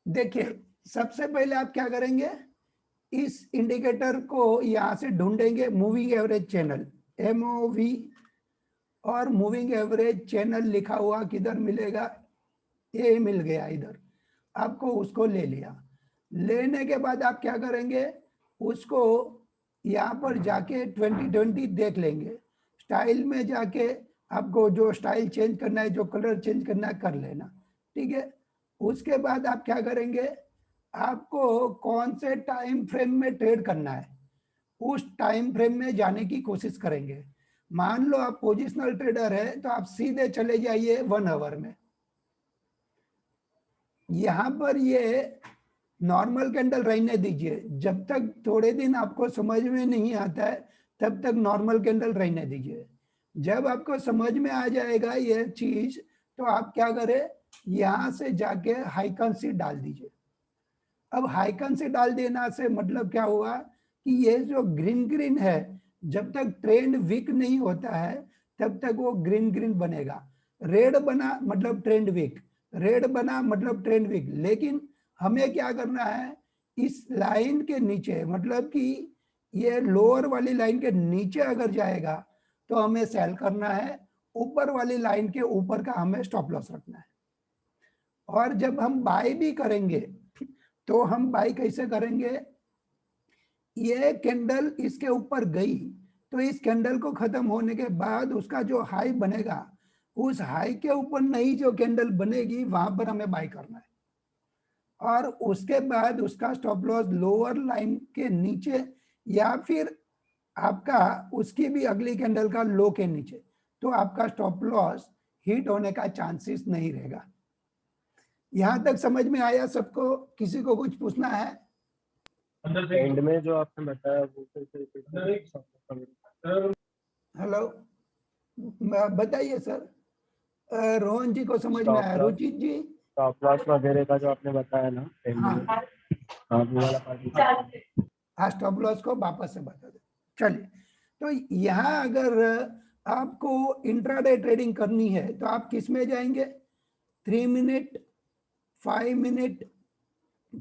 देखिए, सबसे पहले आप क्या करेंगे, इस इंडिकेटर को यहां से ढूंढेंगे, मूविंग एवरेज चैनल, MOV, और मूविंग एवरेज चैनल लिखा हुआ किधर मिलेगा, ये मिल गया इधर, आपको उसको ले लिया। लेने के बाद आप क्या करेंगे, उसको यहाँ पर जाके 2020 देख लेंगे, स्टाइल में जाके आपको जो स्टाइल चेंज करना है, जो कलर चेंज करना है कर लेना, ठीक है। उसके बाद आप क्या करेंगे, आपको कौन से टाइम फ्रेम में ट्रेड करना है उस टाइम फ्रेम में जाने की कोशिश करेंगे। मान लो आप पोजिशनल ट्रेडर है तो आप सीधे चले जाइए 1 आवर में। यहां पर ये नॉर्मल कैंडल रहने दीजिए, जब तक थोड़े दिन आपको समझ में नहीं आता है तब तक नॉर्मल कैंडल रहने दीजिए। जब आपको समझ में आ जाएगा ये चीज तो आप क्या करें, यहां से जाके हाइकन्सी डाल दीजिए। अब हाइकन्सी डाल देना से मतलब क्या हुआ कि ये जो ग्रीन ग्रीन है, जब तक ट्रेंड वीक नहीं होता है तब तक वो ग्रीन ग्रीन बनेगा। रेड बना मतलब ट्रेंड वीक, रेड बना मतलब ट्रेंड वीक। लेकिन हमें क्या करना है, इस लाइन के नीचे, मतलब कि ये लोअर वाली लाइन के नीचे अगर जाएगा तो हमें सेल करना है, ऊपर वाली लाइन के ऊपर का हमें स्टॉप लॉस रखना है। और जब हम बाय भी करेंगे तो हम बाय कैसे करेंगे, ये कैंडल इसके ऊपर गई तो इस कैंडल को खत्म होने के बाद उसका जो हाई बनेगा, उस हाई के ऊपर नई जो कैंडल बनेगी वहां पर हमें बाय करना है। और उसके बाद उसका स्टॉप लॉस लोअर लाइन के नीचे या फिर आपका उसकी भी अगली कैंडल का लो के नीचे, तो आपका स्टॉप लॉस हिट होने का चांसेस नहीं रहेगा। यहां तक समझ में आया सबको, किसी को कुछ पूछना है? एंड में जो आपने बताया वो हेलो, बताइए सर। रोहन जी को समझ में आया, रुचित जी? स्टॉप लॉस वगैरह का जो आपने बताया ना एंड में, हाँ हाँ वो वाला पार्ट। हाँ, स्टॉप लॉस को वापस से बता दो। चलिए, तो यहाँ अगर आपको इंट्राडे ट्रेडिंग करनी है तो आप किस में जाएंगे, 3 मिनट, 5 मिनट,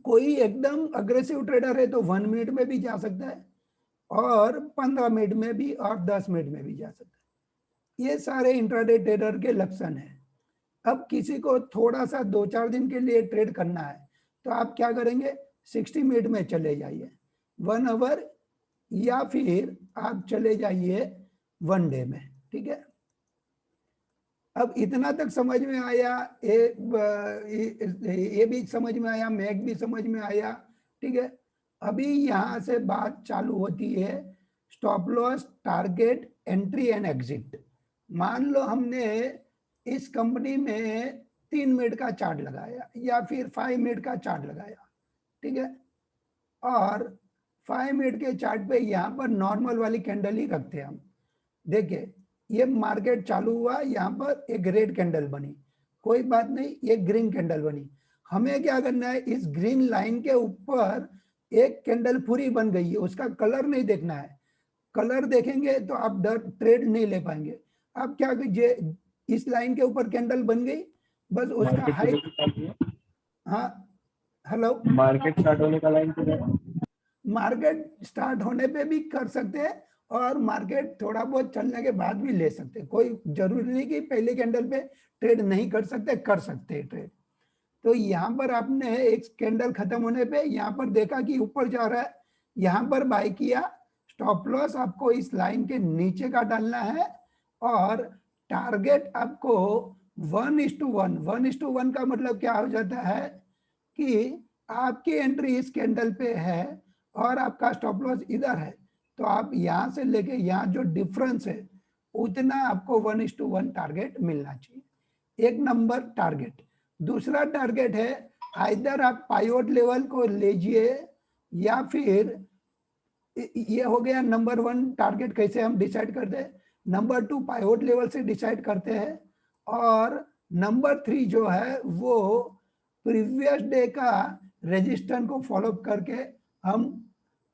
कोई एकदम अग्रेसिव ट्रेडर है तो 1 मिनट में भी जा सकता है, और 15 मिनट में भी, और 10 मिनट में भी जा सकता है। ये सारे इंट्राडे ट्रेडर के लक्षण है। अब किसी को थोड़ा सा 2-4 दिन के लिए ट्रेड करना है तो आप क्या करेंगे, 60 मिनट में चले जाइए, 1 आवर, या फिर आप चले जाइए 1 डे में, ठीक है। अब इतना तक समझ में आया, ये भी समझ में आया, मैक भी समझ में आया, ठीक है। अभी यहां से बात चालू होती है stop loss, target, entry and exit. मान लो हमने इस कंपनी में 3 मिनट का चार्ट लगाया या फिर 5 मिनट का चार्ट लगाया, ठीक है। और 5 मिनट के चार्ट पे यहाँ पर नॉर्मल वाली कैंडल ही रखते हैं हम। देखिए, ये मार्केट चालू हुआ, यहाँ पर एक रेड कैंडल बनी, कोई बात नहीं, ये ग्रीन कैंडल बनी। हमें क्या करना है, इस ग्रीन लाइन के ऊपर एक कैंडल पूरी बन गई है, उसका कलर नहीं देखना है। कलर देखेंगे तो आप ट्रेड नहीं ले पाएंगे। आप क्या कीजिए, इस लाइन के ऊपर कैंडल बन गई, बस उसका हाई, हाँ हेलो, मार्केट स्टार्ट होने का लाइन किधर है? मार्केट स्टार्ट होने पे भी कर सकते हैं और मार्केट थोड़ा बहुत चलने के बाद भी ले सकते हैं। कोई जरूरी नहीं कि पहले कैंडल पे ट्रेड नहीं कर सकते, कर सकते हैं ट्रेड। तो यहाँ पर आपने एक कैंडल खत्म होने पे यहाँ पर देखा कि ऊपर जा रहा है, यहाँ पर बाय किया। स्टॉप लॉस आपको इस लाइन के नीचे का डालना है, और टारगेट आपको 1:1, 1:1 का मतलब क्या हो जाता है कि आपकी एंट्री इस कैंडल पे है और आपका स्टॉप लॉस इधर है, तो आप यहां से लेके यहाँ जो डिफरेंस है उतना आपको 1:1 टारगेट मिलना चाहिए, एक नंबर टारगेट। दूसरा टारगेट है, आइदर आप पाइवट लेवल को लीजिए, या फिर ये हो गया नंबर 1 टारगेट। कैसे हम डिसाइड करते हैं, नंबर 2 पाइवट लेवल से डिसाइड करते हैं, और नंबर 3 जो है वो प्रीवियस डे का रेजिस्टेंस को फॉलो करके हम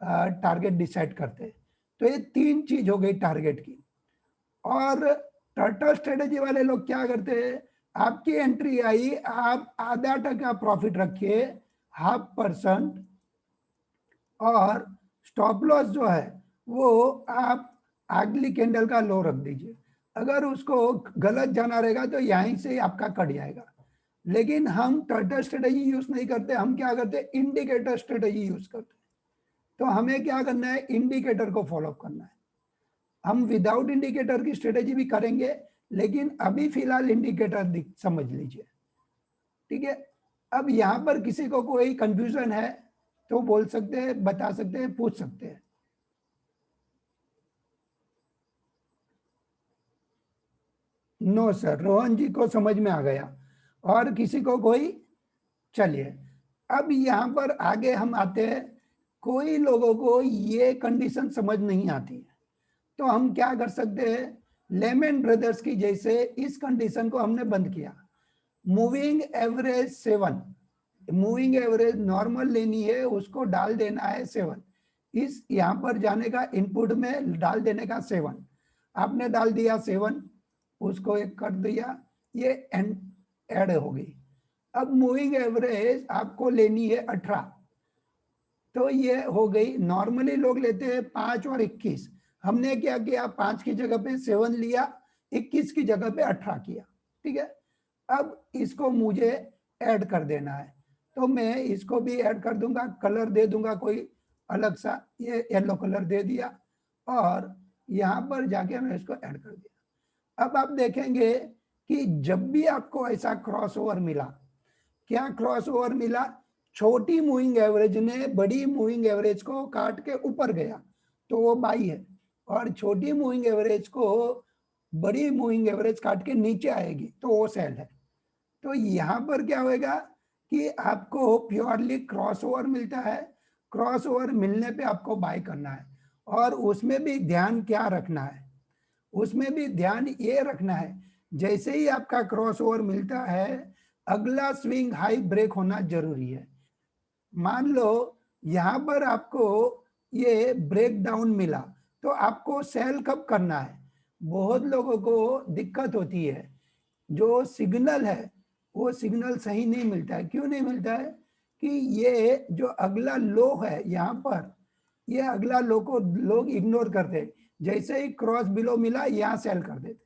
टारगेट डिसाइड करते हैं। तो ये 3 चीज हो गई टारगेट की। और टर्टल स्ट्रेटेजी वाले लोग क्या करते हैं, आपकी एंट्री आई, आप आधा टका प्रॉफिट रखिए, 0.5%, और स्टॉप लॉस जो है वो आप अगली कैंडल का लो रख दीजिए। अगर उसको गलत जाना रहेगा तो यहीं से आपका कट जाएगा। लेकिन हम टर्टल स्ट्रेटेजी यूज नहीं करते, हम क्या करते हैं, इंडिकेटर स्ट्रेटेजी यूज करते हैं। तो हमें क्या करना है, इंडिकेटर को फॉलो करना है। हम विदाउट इंडिकेटर की स्ट्रेटेजी भी करेंगे, लेकिन अभी फिलहाल इंडिकेटर समझ लीजिए, ठीक है। अब यहां पर किसी को कोई कंफ्यूजन है तो बोल सकते हैं, बता सकते हैं, पूछ सकते हैं। नो सर, रोहन जी को समझ में आ गया। और किसी को कोई, चलिए अब यहां पर आगे हम आते हैं। कोई लोगों को ये कंडीशन समझ नहीं आती है, तो हम क्या कर सकते हैं, लेमन ब्रदर्स की जैसे इस कंडीशन को हमने बंद किया। Moving average 7, moving average normal लेनी है, उसको डाल देना है 7। इस यहां पर जाने का इनपुट में डाल देने का 7, आपने डाल दिया 7, उसको एक कर दिया, ये ऐड हो गई। अब मूविंग एवरेज आपको लेनी है 18, तो ये हो गई। नॉर्मली लोग लेते हैं 5 और 21, हमने क्या किया, 5 की जगह पे 7 लिया, 21 की जगह पे 18 किया, ठीक है। अब इसको मुझे ऐड कर देना है, तो मैं इसको भी ऐड कर दूंगा, कलर दे दूंगा कोई अलग सा, ये येलो कलर दे दिया, और यहाँ पर जाके मैं इसको ऐड कर दिया। अब आप देखेंगे कि जब भी आपको ऐसा क्रॉसओवर मिला, क्या क्रॉसओवर मिला, छोटी मूविंग एवरेज ने बड़ी मूविंग एवरेज को काट के ऊपर गया तो वो बाई है, और छोटी मूविंग एवरेज को बड़ी मूविंग एवरेज काट के नीचे आएगी तो वो सेल है। तो यहाँ पर क्या होगा कि आपको प्योरली क्रॉसओवर मिलता है, क्रॉसओवर मिलने पे आपको बाय करना है। और उसमें भी ध्यान क्या रखना है, उसमें भी ध्यान ये रखना है, जैसे ही आपका क्रॉसओवर मिलता है अगला स्विंग हाई ब्रेक होना जरूरी है। मान लो यहां पर आपको ये ब्रेक डाउन मिला, तो आपको सेल कब करना है। बहुत लोगों को दिक्कत होती है, जो सिग्नल है वो सिग्नल सही नहीं मिलता है। क्यों नहीं मिलता है कि ये जो अगला लो है यहाँ पर, ये अगला लो को लोग इग्नोर करते हैं। जैसे ही क्रॉस बिलो मिला यहाँ सेल कर देते,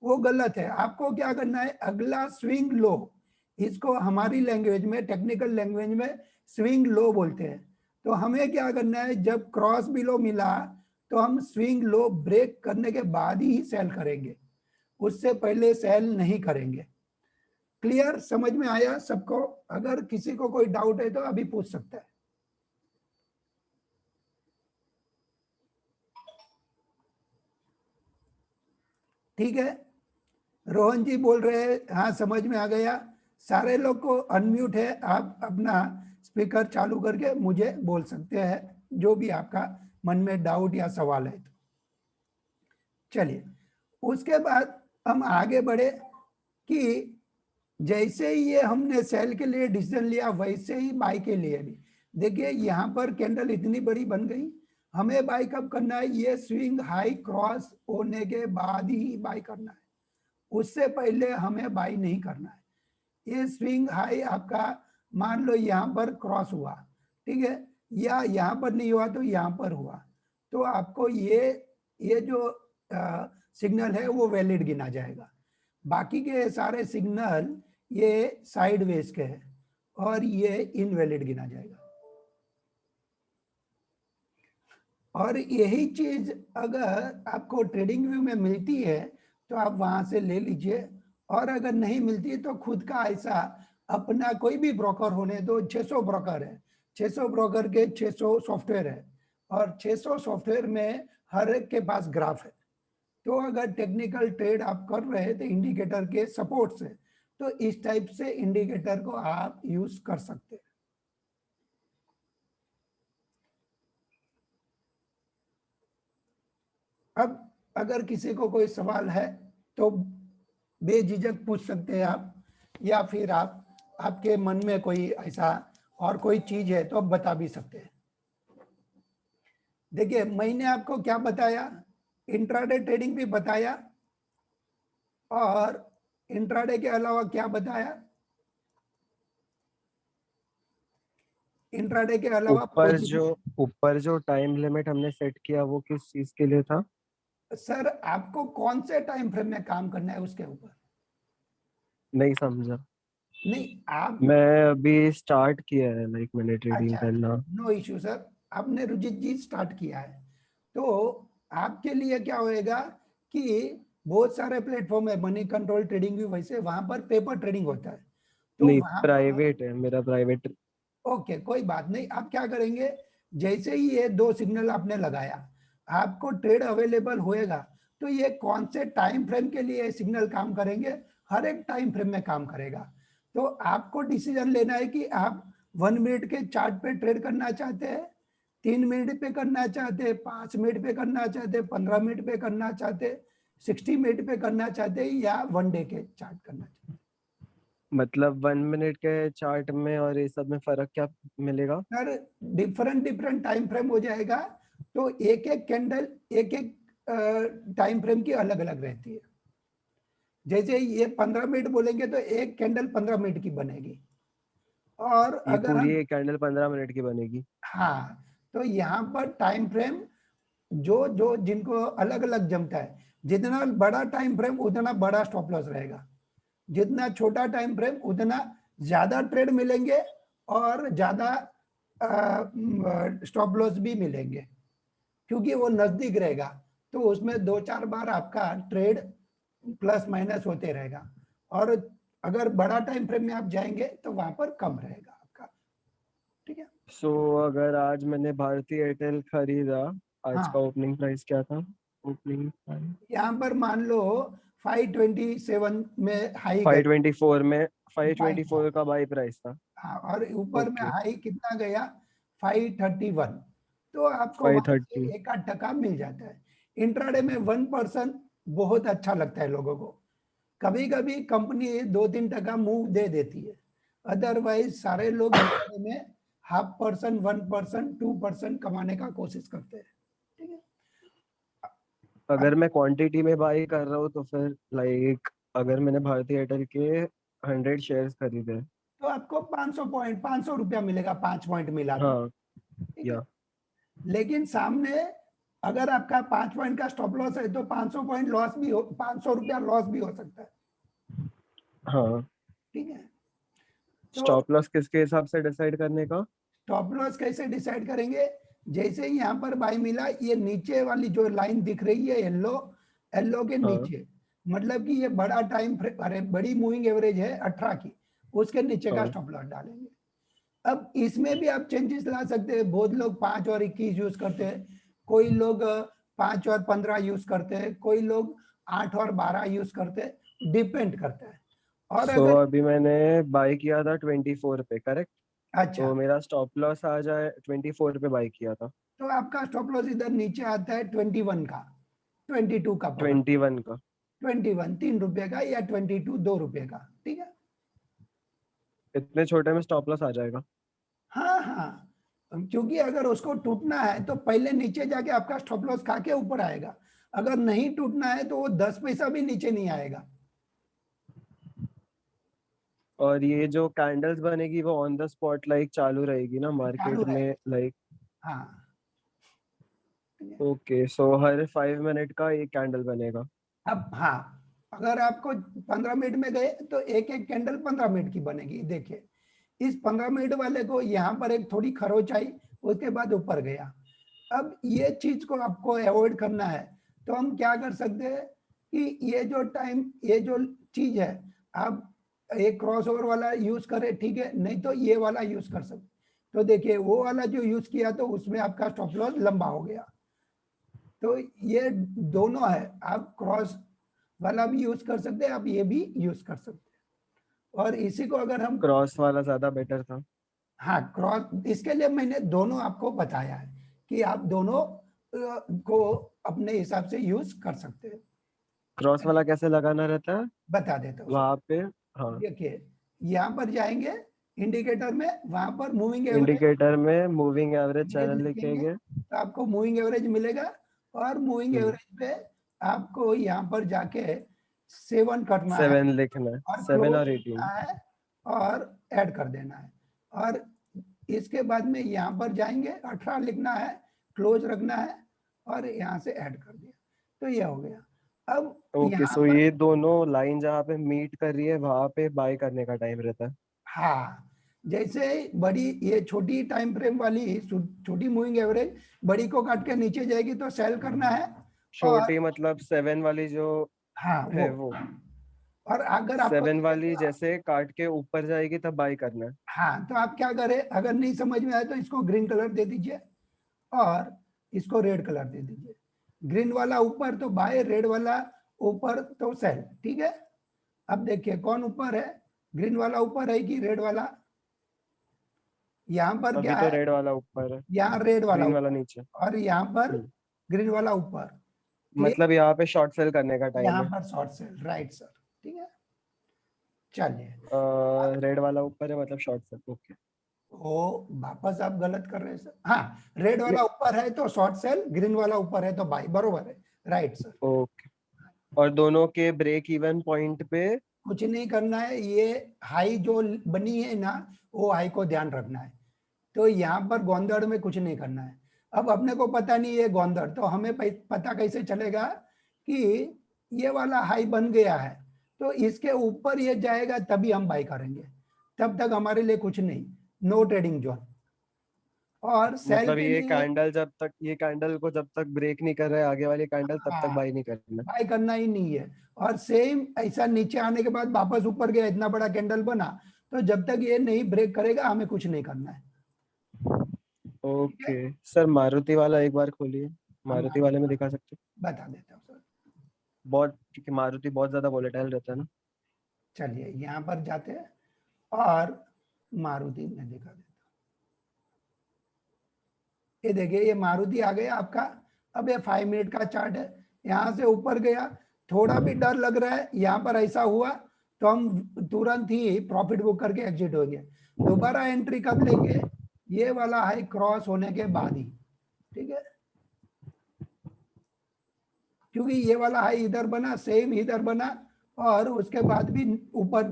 वो गलत है। आपको क्या करना है, अगला स्विंग लो, इसको हमारी लैंग्वेज में, टेक्निकल लैंग्वेज में स्विंग लो बोलते हैं। तो हमें क्या करना है, जब क्रॉस बिलो मिला तो हम स्विंग लो ब्रेक करने के बाद ही सेल करेंगे, उससे पहले सेल नहीं करेंगे। क्लियर, समझ में आया सबको? अगर किसी को कोई डाउट है तो अभी पूछ सकता है। ठीक है, रोहन जी बोल रहे हैं हाँ समझ में आ गया। सारे लोग को अनम्यूट है, आप अपना स्पीकर चालू करके मुझे बोल सकते हैं जो भी आपका मन में डाउट या सवाल है। तो चलिए उसके बाद हम आगे बढ़े कि जैसे ही ये हमने सेल के लिए डिसीजन लिया, वैसे ही बाई के लिए भी। देखिए यहाँ पर कैंडल इतनी बड़ी बन गई, हमें बाई कब करना है, ये स्विंग हाई क्रॉस होने के बाद ही बाई करना है, उससे पहले हमें बाई नहीं करना है। ये स्विंग हाई आपका मान लो यहाँ पर क्रॉस हुआ, ठीक है, या यहाँ पर नहीं हुआ तो यहाँ पर हुआ, तो आपको ये जो सिग्नल है वो वैलिड गिना जाएगा। बाकी के सारे सिग्नल ये साइडवेज के हैं और ये इनवैलिड गिना जाएगा। और यही चीज अगर आपको ट्रेडिंग व्यू में मिलती है तो आप वहां से ले लीजिए, और अगर नहीं मिलती तो खुद का ऐसा अपना कोई भी ब्रोकर होने दो। 600 ब्रोकर है, 600 ब्रोकर के 600 सॉफ्टवेयर है, और 600 सॉफ्टवेयर में हर एक के पास ग्राफ है। तो अगर टेक्निकल ट्रेड आप कर रहे हैं तो इंडिकेटर के सपोर्ट से, तो इस टाइप से इंडिकेटर को आप यूज कर सकते हैं। अब अगर किसी को कोई सवाल है तो बेझिझक पूछ सकते हैं आप, या फिर आप आपके मन में कोई ऐसा और कोई चीज है तो आप बता भी सकते हैं। देखिए मैंने आपको क्या बताया, इंट्राडे ट्रेडिंग भी बताया, और इंट्राडे के अलावा क्या बताया, इंट्राडे के अलावा पोजीशन। ऊपर जो टाइम लिमिट हमने सेट किया वो किस चीज के लिए था? सर आपको कौन से टाइम फ्रेम में काम करना है उसके ऊपर। नहीं समझा। नहीं आप। मैं अभी स्टार्ट किया है, लाइक मैंने ट्रेडिंग अच्छा, करना। No issue sir. आपने रुचित जी स्टार्ट किया है तो आपके लिए क्या होएगा कि बहुत सारे प्लेटफॉर्म है, मनी कंट्रोल ट्रेडिंग भी वैसे वहां पर पेपर ट्रेडिंग होता है तो नहीं, वहां पर। प्राइवेट है मेरा, प्राइवेट। ओके कोई बात नहीं, आप क्या करेंगे, जैसे ही ये दो सिग्नल आपने लगाया आपको ट्रेड अवेलेबल होएगा तो ये कौन से टाइम फ्रेम के लिए सिग्नल काम करेंगे, हर एक टाइम फ्रेम में काम करेगा। तो आपको डिसीजन लेना है कि आप 1 मिनट के चार्ट पे ट्रेड करना चाहते हैं, 3 मिनट पे करना चाहते हैं, 5 मिनट पे करना चाहते हैं, 15 मिनट पे करना चाहते हैं, 60 मिनट पे करना चाहते हैं, या 1 डे के चार्ट करना चाहते हैं। मतलब 1 मिनट के चार्ट में और ये सब में फर्क क्या मिलेगा? Sir different different time frame हो जाएगा तो एक एक कैंडल एक एक टाइम फ्रेम की अलग अलग रहती है। जैसे ये 15 मिनट बोलेंगे तो एक कैंडल 15 मिनट की बनेगी। और ये अगर पूरी हम, एक कैंडल 15 मिनट की बनेगी? हाँ, तो यहाँ पर टाइम फ्रेम जो जो जिनको अलग अलग जमता है, जितना बड़ा टाइम फ्रेम उतना बड़ा स्टॉप लॉस रहेगा, जितना छोटा टाइम फ्रेम उतना ज्यादा ट्रेड मिलेंगे और ज्यादा स्टॉप लॉस भी मिलेंगे, क्योंकि वो नजदीक रहेगा तो उसमें 2-4 बार आपका ट्रेड प्लस माइनस होते रहेगा। और अगर बड़ा टाइम फ्रेम में आप जाएंगे तो वहां पर कम रहेगा आपका। ठीक है। सो अगर आज मैंने भारती एयरटेल खरीदा, आज का हाँ, ओपनिंग प्राइस क्या था? ओपनिंग प्राइस यहाँ पर मान लो 527 में हाई गए। 524 में, बाई था। 524 का बाई प्राइस था। हाँ, और ऊपर में ओके, हाई कितना गया, 531। तो आपको वहां 530। से 1 आध टका मिल जाता है। इंट्राडे में 1% बहुत अच्छा लगता है लोगों को। कभी कभी कंपनी 2-3 टका मूव दे देती है, अदरवाइज सारे लोग इंट्राडे में 0.5%, 1%, 2% कमाने का कोशिश करते हैं। ठीक है। अगर मैं क्वांटिटी में बाई कर रहा हूँ तो फिर लाइक अगर मैंने भारती एयरटेल के 100 शेयर्स खरीदे। तो आपको 500 पॉइंट, 500 रुपया मिलेगा, 5 पॉइंट मिला तो। हाँ, ठीक है। या लेकिन सामने अगर आपका 5 पॉइंट का स्टॉप लॉस है तो 500 पॉइंट लॉस भी हो, 500 रुपया लॉस भी हो सकता है। हाँ। ठीक है। तो स्टॉप लॉस किसके हिसाब से डिसाइड करने का? स्टॉप लॉस कैसे डिसाइड करेंगे, जैसे ही यहाँ पर बाई मिला, ये नीचे वाली जो लाइन दिख रही है येलो, येलो के हाँ, नीचे, मतलब कि ये बड़ा टाइम फ्रेम, अरे बड़ी मूविंग एवरेज है 18 की, उसके नीचे का हाँ। स्टॉप लॉस डालेंगे। अब इसमें भी आप चेंजेस ला सकते हैं, बहुत लोग 5 और 21 यूज करते हैं, कोई लोग 5 और 15 यूज करते हैं, कोई लोग 8 और 12 यूज करते हैं, डिपेंड करता है। और सो अगर, अभी मैंने बाई किया था 24 पे, करेक्ट? अच्छा, तो मेरा स्टॉप लॉस आ जाए, 24 पे बाई किया था। तो आपका स्टॉप लॉस इधर नीचे आता है 21 का, 22 का पकड़, 21 का? 21 3 रुपए का, या 22 2 रुपए का। ठीक है। इतने छोटे में स्टॉप लॉस आ जाएगा? हाँ हाँ, क्योंकि अगर उसको टूटना है तो पहले नीचे जाके आपका स्टॉप लॉस खा के ऊपर आएगा, अगर नहीं टूटना है तो वो 10 पैसा भी नीचे नहीं आएगा। और ये जो कैंडल्स बनेगी वो ऑन द स्पॉट लाइक चालू रहेगी ना चालू मार्केट में, रहेगा। लाइक? हाँ। ठीक है। ओके, सो हर 5 मिनट का एक कैंडल बनेगा? अब हाँ, अगर आपको 15 मिनट में गए तो एक एक कैंडल 15 मिनट की बनेगी। देखिए, इस 15 मिनट वाले को यहाँ पर एक थोड़ी खरोच आई, उसके बाद ऊपर गया। अब ये चीज को आपको अवॉइड करना है, तो हम क्या कर सकते हैं कि ये जो टाइम, ये जो चीज है, आप एक क्रॉस ओवर वाला यूज करें, ठीक है, नहीं तो ये वाला यूज कर सकते। तो देखिए, वो वाला जो यूज किया तो उसमें आपका स्टॉप लॉस लंबा हो गया। तो ये दोनों है, आप क्रॉस वाला भी यूज कर सकते हैं, आप ये भी यूज कर सकते हैं। और इसी को अगर हम, क्रॉस वाला ज्यादा बेटर था? हाँ क्रॉस, इसके लिए मैंने दोनों आपको बताया है कि आप दोनों को अपने हिसाब से यूज कर सकते हैं। क्रॉस वाला कैसे लगाना रहता है बता देता हूँ सर। वहां पे? हाँ। देखिए, यहाँ पर जाएंगे इंडिकेटर में, वहां पर मूविंग एवरेज इंडिकेटर में मूविंग एवरेज चैनल लिखेंगे लिखेंगे। तो आपको मूविंग एवरेज मिलेगा। और मूविंग हम्म। एवरेज पे आपको यहाँ पर जाके 7 करना है 7 लिखना है, और 7 क्लोज और करना 18। है और ऐड कर देना है। और इसके बाद में यहाँ पर जाएंगे, 18 लिखना है, क्लोज रखना है और यहाँ से ऐड कर दिया, तो ये हो गया। अब ओके, यहाँ सो पर ये दोनों लाइन जहाँ पे मीट कर रही है वहां पे बाय करने का टाइम रहता है। हाँ, जैसे बड़ी ये छोटी टाइम फ्रेम वाली छोटी मूविंग एवरेज बड़ी को काट के नीचे जाएगी तो सेल करना है। और छोटी मतलब 7 वाली जो हाँ है वो, और अगर आपको 7 वाली जैसे काट के ऊपर जाएगी तब बाय करना है। हाँ, तो आप क्या करें, अगर नहीं समझ में आए तो इसको ग्रीन कलर दे दीजिए और इसको रेड कलर दे दीजिए। ग्रीन वाला ऊपर तो बाय, रेड वाला ऊपर तो सेल, ठीक है। अब देखिए कौन ऊपर है, ग्रीन वाला ऊपर है कि रेड वाला? यहाँ पर अभी क्या तो है, रेड वाला ऊपर है, यहाँ रेड वाला ग्रीन वाला ऊपर नीचे। और यहाँ पर ग्रीन वाला ऊपर। क्लियर? मतलब यहाँ पे शॉर्ट सेल करने का टाइम यहाँ है। पर शॉर्ट सेल, राइट सर, ठीक है। चलिए, रेड वाला ऊपर है मतलब शॉर्ट सेल। ओके। ओ वापस आप गलत कर रहे हैं सर। हाँ, रेड वाला ऊपर है तो शॉर्ट सेल, ग्रीन वाला ऊपर है तो बाई, बरोबर है, राइट सर। ओके, और दोनों के ब्रेक इवन पॉइंट पे कुछ नहीं करना है, ये हाई जो बनी है ना, वो हाई को ध्यान रखना है। तो यहाँ पर गोंदड़ में कुछ नहीं करना है। अब अपने को पता नहीं है गोंदड़, तो हमें पता कैसे चलेगा कि ये वाला हाई बन गया है, तो इसके ऊपर ये जाएगा तभी हम बाई करेंगे, तब तक हमारे लिए कुछ नहीं, नो ट्रेडिंग जोन। और सेल मतलब के ये लिए कैंडल जब तक, ये कैंडल को जब तक ब्रेक नहीं कर रहा है आगे वाली कैंडल तब तक हाँ, बाय नहीं करना। बाय करना ही नहीं है। और सेम ऐसा नीचे आने के बाद वापस ऊपर गया, इतना बड़ा कैंडल बना, तो जब तक ये नहीं ब्रेक करेगा हमें कुछ नहीं करना है, ठीक है। ओके सर, मारुति वाला एक बार खोलिए, हम मारुति वाले में दिखा सकते बता देता हूँ सर। हैं? बहुत, क्योंकि मारुति बहुत ज्यादा वोलेटाइल रहता है ना। चलिए यहाँ पर जाते हैं और मारुति में दिखा देता हूँ। ये देखिए ये मारुति आ गया आपका। अब ये 5 मिनट का चार्ट है, यहाँ से ऊपर गया, थोड़ा भी डर लग रहा है यहाँ पर ऐसा हुआ तो हम तुरंत ही प्रॉफिट बुक करके एग्जिट होंगे। दोबारा एंट्री कब लेंगे, ये वाला हाई क्रॉस होने के बाद ही, ठीक है। क्योंकि ये वाला हाई इधर बना, सेम इधर बना और उसके बाद भी ऊपर,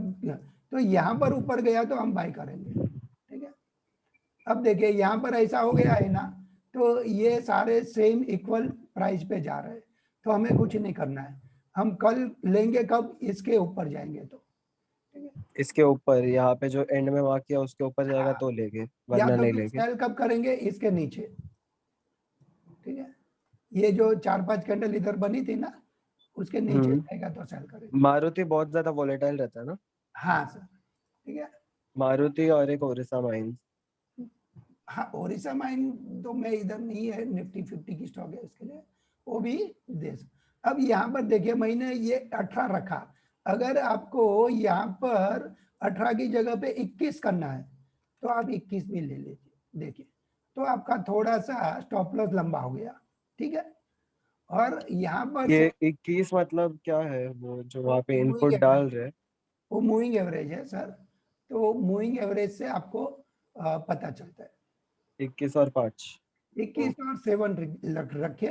तो यहाँ पर ऊपर गया तो हम बाय करेंगे, ठीक है। अब देखिए यहाँ पर ऐसा हो गया है ना, तो ये सारे सेम इक्वल प्राइस पे जा रहे हैं, तो हमें कुछ नहीं करना है। हम कल लेंगे कब, इसके ऊपर जाएंगे तो, ठीक है। इसके ऊपर यहाँ पे जो एंड में वहां किया उसके ऊपर जाएगा हाँ, तो लेंगे, या वरना तो नहीं फिर लेंगे। सेल कब करेंगे, इसके नीचे, ठीक है। ये जो 4-5 कैंडल इधर बनी थी ना, उसके नीचे हम्म। जाएगा तो सेल करेंगे। मारुति बहुत ज्यादा वोलेटाइल रहता है ना। हाँ सर, ठीक है। मारुति और एक ओरिसा माइंस। हाँ, ओरिसा माइन तो मैं इधर नहीं है, निफ्टी 50 की स्टॉक है इसके लिए, वो भी देश। अब यहाँ पर देखिए मैंने ये 18 रखा, अगर आपको यहाँ पर 18 की जगह पे 21 करना है तो आप 21 भी ले लीजिए, देखिए तो आपका थोड़ा सा स्टॉप लॉस लंबा हो गया, ठीक है। और यहाँ पर से ये 21 मतलब क्या है, वो जो वहाँ पे मूविंग इनपुट एवरेज, डाल रहे हैं? वो मूविंग एवरेज है सर, तो मूविंग एवरेज से आपको पता चलता है। 21 और 5। 21 और 7 रखे,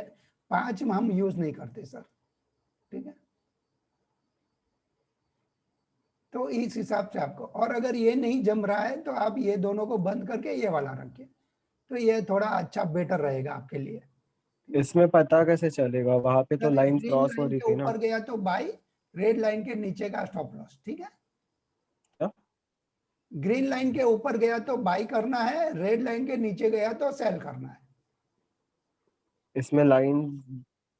5 हम यूज नहीं करते सर, ठीक है। तो इस हिसाब से आपको, और अगर ये नहीं जम रहा है तो आप ये दोनों को बंद करके ये वाला रखिए, तो ये थोड़ा अच्छा बेटर रहेगा आपके लिए, ठीक है। इसमें पता कैसे चलेगा, वहां पे तो अगर ये लाइन ग्रीन क्रॉस हो लाइन रही के थी ना। ऊपर गया तो बाई, रेड लाइन के नीचे का स्टॉप लॉस, ठीक है। क्या? ग्रीन लाइन के ऊपर गया तो बाई करना है, रेड लाइन के नीचे गया तो सेल करना है। इसमें लाइन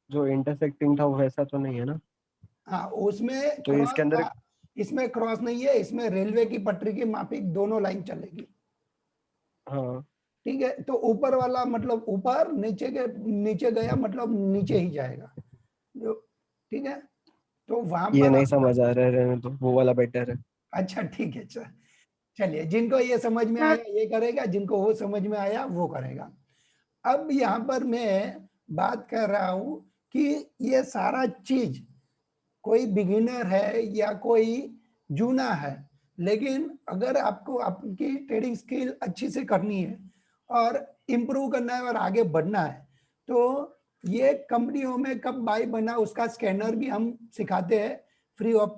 जो इंटरसेक्टिंग था वो वैसा तो नहीं है ना? हाँ, उसमें तो क्रॉस इसके अंदर था, इसमें क्रॉस नहीं है, इसमें रेलवे की पटरी की माफिक दोनों लाइन चलेगी, हाँ, ठीक है। तो ऊपर वाला मतलब ऊपर, नीचे के नीचे गया मतलब नीचे ही जाएगा, जो, ठीक है। तो वहां ये पर नहीं आपका, समझ आ रहा है, रहने दो, वो वाला बेटर है। अच्छा ठीक है सर। चलिए, जिनको ये समझ में आया ये करेगा, जिनको वो समझ में आया वो करेगा। अब यहाँ पर मैं बात कर रहा हूं कि ये सारा चीज, कोई बिगिनर है या कोई जूना है, लेकिन अगर आपको आपकी ट्रेडिंग स्किल अच्छी से करनी है और इम्प्रूव करना है और आगे बढ़ना है, तो ये कंपनियों में कब बाई बना उसका स्कैनर भी हम सिखाते हैं, फ्री ऑफ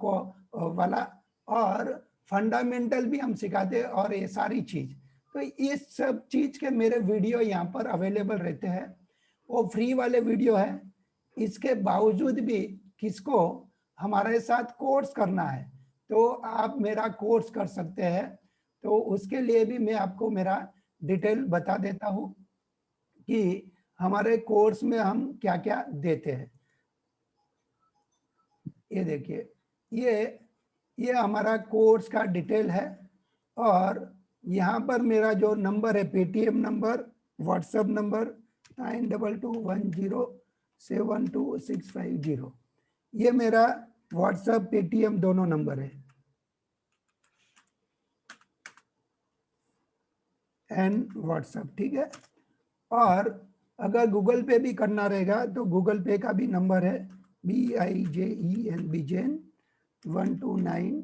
वाला, और फंडामेंटल भी हम सिखाते हैं और ये सारी चीज। तो इस सब चीज के मेरे वीडियो यहाँ पर अवेलेबल रहते हैं, वो फ्री वाले वीडियो है। इसके बावजूद भी किसको हमारे साथ कोर्स करना है तो आप मेरा कोर्स कर सकते हैं। तो उसके लिए भी मैं आपको मेरा डिटेल बता देता हूँ कि हमारे कोर्स में हम क्या क्या देते हैं। ये देखिए, ये हमारा कोर्स का डिटेल है, और यहाँ पर मेरा जो नंबर है पेटीएम नंबर, व्हाट्सएप नंबर 9210722650, ये मेरा व्हाट्सएप पेटीएम दोनों नंबर है, एंड व्हाट्सएप, ठीक है। और अगर गूगल पे भी करना रहेगा तो गूगल पे का भी नंबर है BIJEN Bijen 129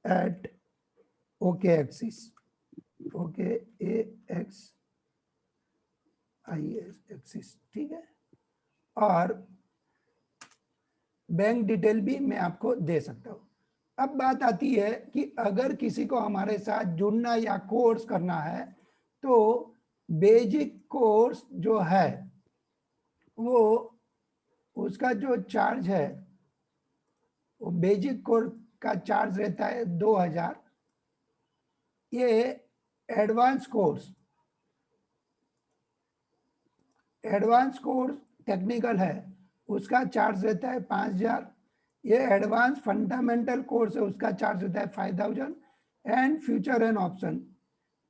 at OKAxis, OKAXIS, ठीक है। और बैंक डिटेल भी मैं आपको दे सकता हूँ। अब बात आती है कि अगर किसी को हमारे साथ जुड़ना या कोर्स करना है तो बेसिक कोर्स जो है वो उसका जो चार्ज है, वो बेसिक कोर्स का चार्ज रहता है 2000। ये एडवांस कोर्स टेक्निकल है, उसका चार्ज रहता है 5000। ये एडवांस फंडामेंटल कोर्स है, उसका चार्ज रहता है 5000। एंड फ्यूचर एंड ऑप्शन,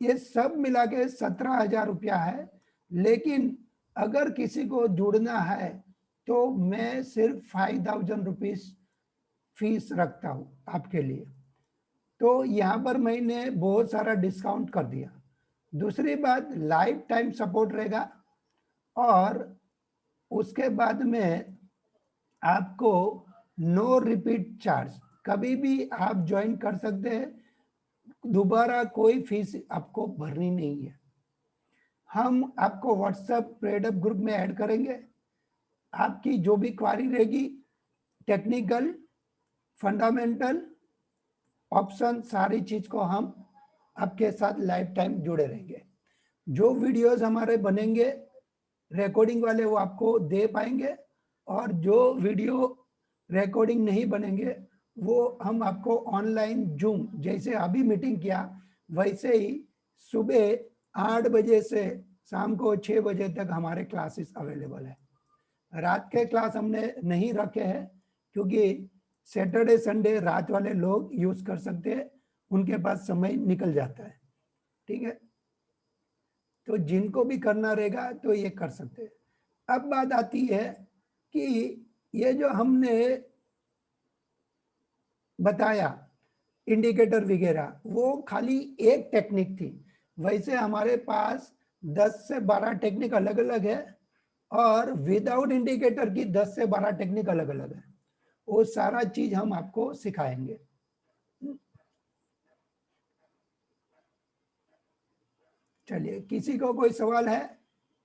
ये सब मिला के 17,000 रुपया है। लेकिन अगर किसी को जुड़ना है तो मैं सिर्फ 5000 रुपीज फीस रखता हूँ आपके लिए। तो यहाँ पर मैंने बहुत सारा डिस्काउंट कर दिया। दूसरी बात, लाइफ टाइम सपोर्ट रहेगा, और उसके बाद में आपको नो रिपीट चार्ज, कभी भी आप ज्वाइन कर सकते हैं, दोबारा कोई फीस आपको भरनी नहीं है। हम आपको व्हाट्सएप ट्रेडअप ग्रुप में ऐड करेंगे, आपकी जो भी क्वारी रहेगी, टेक्निकल, फंडामेंटल, ऑप्शन, सारी चीज को हम आपके साथ लाइफ टाइम जुड़े रहेंगे। जो वीडियोस हमारे बनेंगे रिकॉर्डिंग वाले वो आपको दे पाएंगे, और जो वीडियो रिकॉर्डिंग नहीं बनेंगे वो हम आपको ऑनलाइन जूम, जैसे अभी मीटिंग किया वैसे ही सुबह 8 बजे से शाम को 6 बजे तक हमारे क्लासेस अवेलेबल है। रात के क्लास हमने नहीं रखे हैं क्योंकि सैटरडे संडे रात वाले लोग यूज कर सकते हैं, उनके पास समय निकल जाता है, ठीक है। तो जिनको भी करना रहेगा तो ये कर सकते हैं। अब बात आती है कि ये जो हमने बताया इंडिकेटर वगैरह, वो खाली एक टेक्निक थी। वैसे हमारे पास 10 से 12 टेक्निक अलग अलग है, और विदाउट इंडिकेटर की 10 से 12 टेक्निक अलग अलग है। वो सारा चीज हम आपको सिखाएंगे। चलिए, किसी को कोई सवाल है,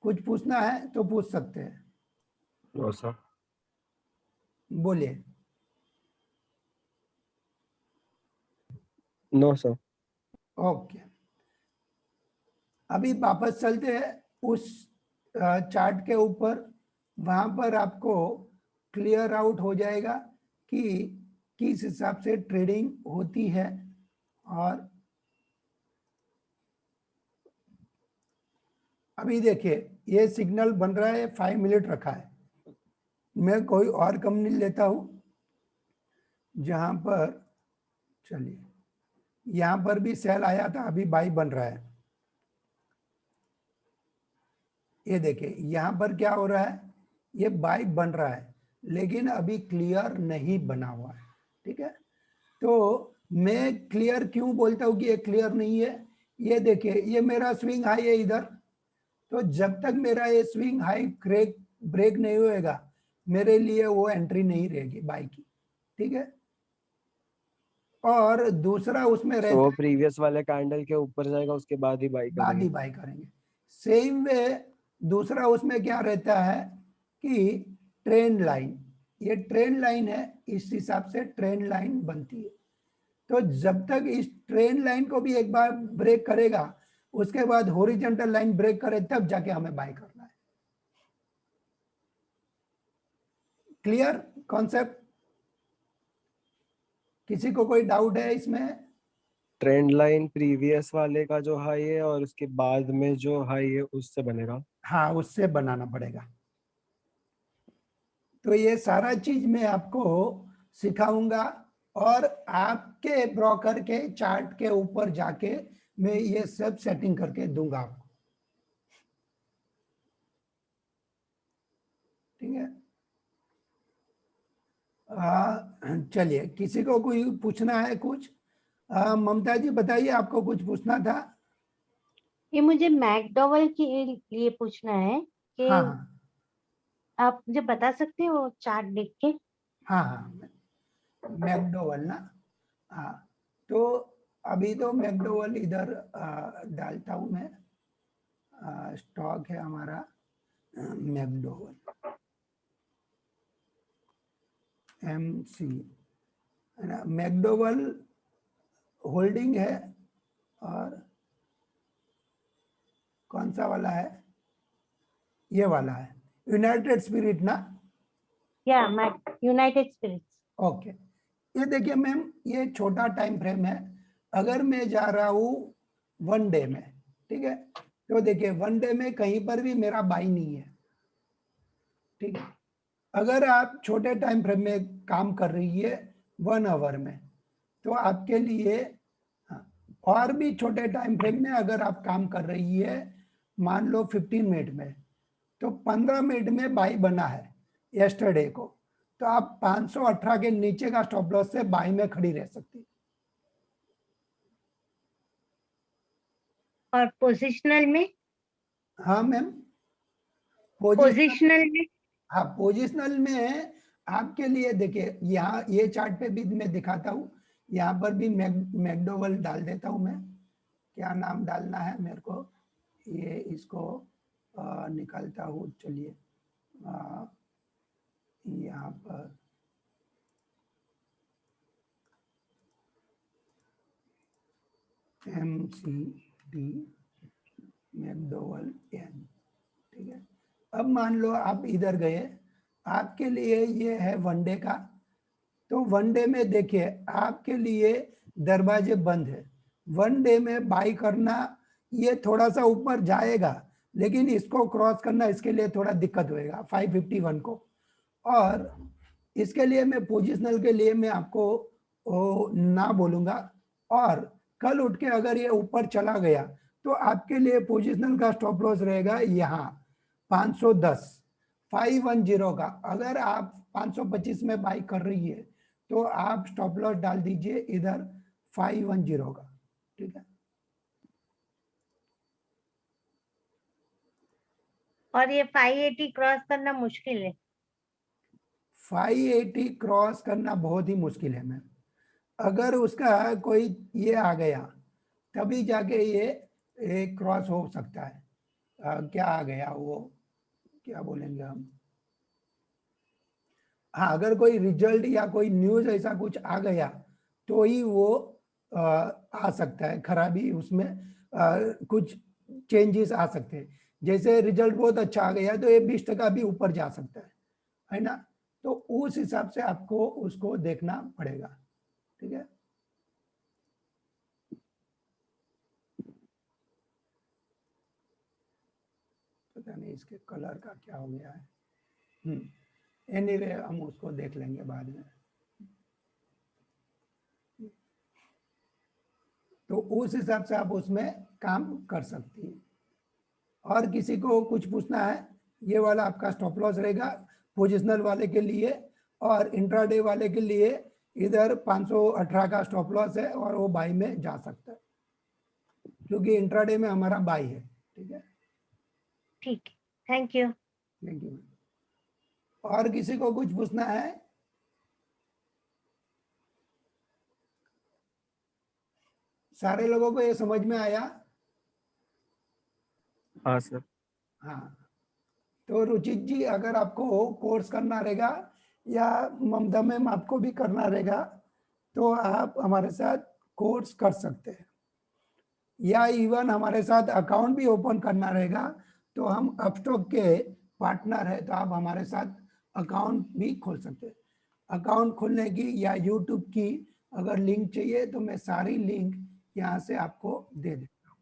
कुछ पूछना है तो पूछ सकते हैं। No sir. बोलिए। No sir. ओके, अभी वापस चलते हैं उस चार्ट के ऊपर। वहां पर आपको क्लियर आउट हो जाएगा कि किस हिसाब से ट्रेडिंग होती है। और अभी देखिए, ये सिग्नल बन रहा है, 5 मिनट रखा है। मैं कोई और कंपनी लेता हूं जहां पर, चलिए, यहां पर भी सेल आया था, अभी बाई बन रहा है। ये देखिए यहां पर क्या हो रहा है, ये बाई बन रहा है लेकिन अभी क्लियर नहीं बना हुआ है, ठीक है। तो मैं क्लियर क्यों बोलता हूं कि ये क्लियर नहीं है, ये देखिए ये मेरा स्विंग हाई है इधर। तो जब तक मेरा ये स्विंग हाई ब्रेक नहीं होएगा, मेरे लिए वो एंट्री नहीं रहेगी बाई की, ठीक है। और दूसरा उसमें रहता वो है, प्रीवियस वाले कैंडल के ऊपर जाएगा उसके बाद ही बाई बाद ही करेंगे। बाई करेंगे। सेम वे दूसरा उसमें क्या रहता है कि ट्रेंड लाइन, ये ट्रेंड लाइन है, इस हिसाब से ट्रेंड लाइन बनती है। तो जब तक इस ट्रेंड लाइन को भी एक बार ब्रेक करेगा, उसके बाद हॉरिजॉन्टल लाइन ब्रेक करे तब जाके हमें बाय करना है। Clear concept? किसी को कोई डाउट है इसमें? ट्रेंड लाइन प्रीवियस वाले का जो हाई है और उसके बाद में जो हाई है उससे बनेगा। हाँ, उससे बनाना पड़ेगा। तो ये सारा चीज मैं आपको सिखाऊंगा और आपके ब्रोकर के चार्ट के ऊपर जाके मैं ये सब सेटिंग करके दूंगा आपको। ठीक है, चलिए, किसी को कोई पूछना है कुछ? ममता जी बताइए, आपको कुछ पूछना था? ये मुझे मैकडॉवेल के लिए पूछना है कि हाँ हाँ आप मुझे बता सकते हो चार्ट देख के? हाँ हाँ, मैकडोवेल ना? हाँ, तो अभी तो मैकडोवेल इधर डालता हूँ मैं। स्टॉक है हमारा मैकडोवेल MC, है ना? मैकडोवेल होल्डिंग है। और कौन सा वाला है? ये वाला है, यूनाइटेड स्पिरिट ना? या यूनाइटेड स्पिरिट्स। ओके, ये देखिए मैम, ये छोटा टाइम फ्रेम है। अगर मैं जा रहा हूँ 1 डे में, ठीक है, तो देखिए 1 डे में कहीं पर भी मेरा बाई नहीं है। ठीक है, अगर आप छोटे टाइम फ्रेम में काम कर रही है 1 आवर में, तो आपके लिए, हाँ, और भी छोटे टाइम फ्रेम में अगर आप काम कर रही है, मान लो 15 मिनट में, तो 15 मिनट में बाई बना है यस्टरडे को, तो आप 518 के नीचे का स्टॉप लॉस से बाई में खड़ी रह सकती है। और पोजिशनल में? हाँ मैम, पोजिशनल में? हाँ, पोजिशनल में आपके लिए देखिए, यहाँ ये चार्ट पे भी मैं दिखाता हूँ। यहाँ पर भी मैकडोवेल डाल देता हूँ मैं। क्या नाम डालना है मेरे को, ये इसको निकालता हूँ। चलिए, यहाँ पर MCD मैकडोवेल N, ठीक है। अब मान लो आप इधर गए, आपके लिए ये है 1 डे का, तो 1 डे में देखिए आपके लिए दरवाजे बंद है। 1 डे में बाई करना, ये थोड़ा सा ऊपर जाएगा, लेकिन इसको क्रॉस करना इसके लिए थोड़ा दिक्कत होएगा 551 को। और इसके लिए मैं पोजिशनल के लिए मैं आपको ना बोलूंगा। और कल उठ के अगर ये ऊपर चला गया, तो आपके लिए पोजिशनल का स्टॉप लॉस रहेगा यहाँ 510, 510 का। अगर आप 525 में बाई कर रही है, तो आप स्टॉप लॉस डाल दीजिए इधर 510 का। ठीक है, और ये 580 क्रॉस करना मुश्किल है? 580 क्रॉस करना बहुत ही मुश्किल है मैम। अगर उसका कोई ये आ गया, तभी जाके ये क्रॉस हो सकता है। क्या आ गया वो, क्या बोलेंगे हम, हाँ, अगर कोई रिजल्ट या कोई न्यूज ऐसा कुछ आ गया, तो ही वो आ सकता है खराबी उसमें। कुछ चेंजेस आ सकते हैं। जैसे रिजल्ट बहुत अच्छा आ गया, तो ये 20% भी ऊपर जा सकता है ना? तो उस हिसाब से आपको उसको देखना पड़ेगा। ठीक है, पता नहीं इसके कलर का क्या हो गया है। एनीवे, हम उसको देख लेंगे बाद में। तो उस हिसाब से आप उसमें काम कर सकती हैं। और किसी को कुछ पूछना है? ये वाला आपका स्टॉप लॉस रहेगा पोजिशनल वाले के लिए, और इंट्राडे वाले के लिए इधर 518 का स्टॉप लॉस है, और वो बाई में जा सकता है, क्योंकि इंट्राडे में हमारा बाई है। ठीक है, ठीक है, थैंक यू। Thank you. और किसी को कुछ पूछना है? सारे लोगों को ये समझ में आया? हाँ सर। हाँ, तो रुचित जी, अगर आपको कोर्स करना रहेगा, या ममता मैम आपको भी करना रहेगा, तो आप हमारे साथ कोर्स कर सकते हैं, या इवन हमारे साथ अकाउंट भी ओपन करना रहेगा तो हम अपस्टॉक के पार्टनर है, तो आप हमारे साथ अकाउंट भी खोल सकते हैं। अकाउंट खोलने की या यूट्यूब की अगर लिंक चाहिए तो मैं सारी लिंक यहाँ से आपको दे देता हूँ।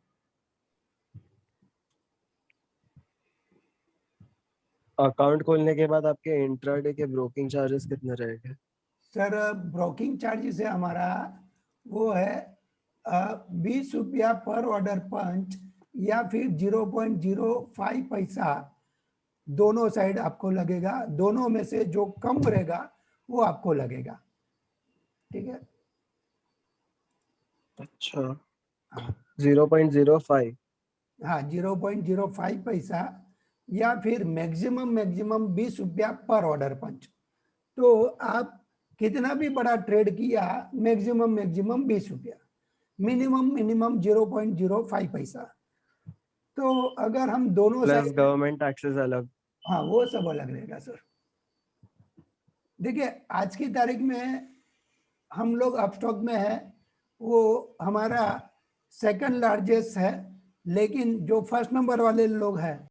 अकाउंट खोलने के बाद आपके इंट्राडे के ब्रोकिंग चार्जेस कितने रहेंगे? सर ब्रोकिंग चार्जेस है हमारा, वो है 20 रुपया पर ऑर्डर पंच, या फिर 0.05 पैसा दोनों साइड आपको लगेगा। दोनों में से जो कम रहेगा वो आपको लगेगा, ठीक है। अच्छा, हाँ 0.05। हाँ 0.05 पैसा, या फिर मैक्सिमम 20 रुपया पर ऑर्डर पंच। तो आप कितना भी बड़ा ट्रेड किया, मैक्सिमम 20 रुपया, मिनिमम 0.05 पैसा। तो अगर हम दोनों प्लस साइड, गवर्नमेंट टैक्सेस अलग। हाँ वो सब अलग रहेगा सर। देखिए आज की तारीख में हम लोग अपस्टॉक में है, वो हमारा सेकंड लार्जेस्ट है, लेकिन जो फर्स्ट नंबर वाले लोग हैं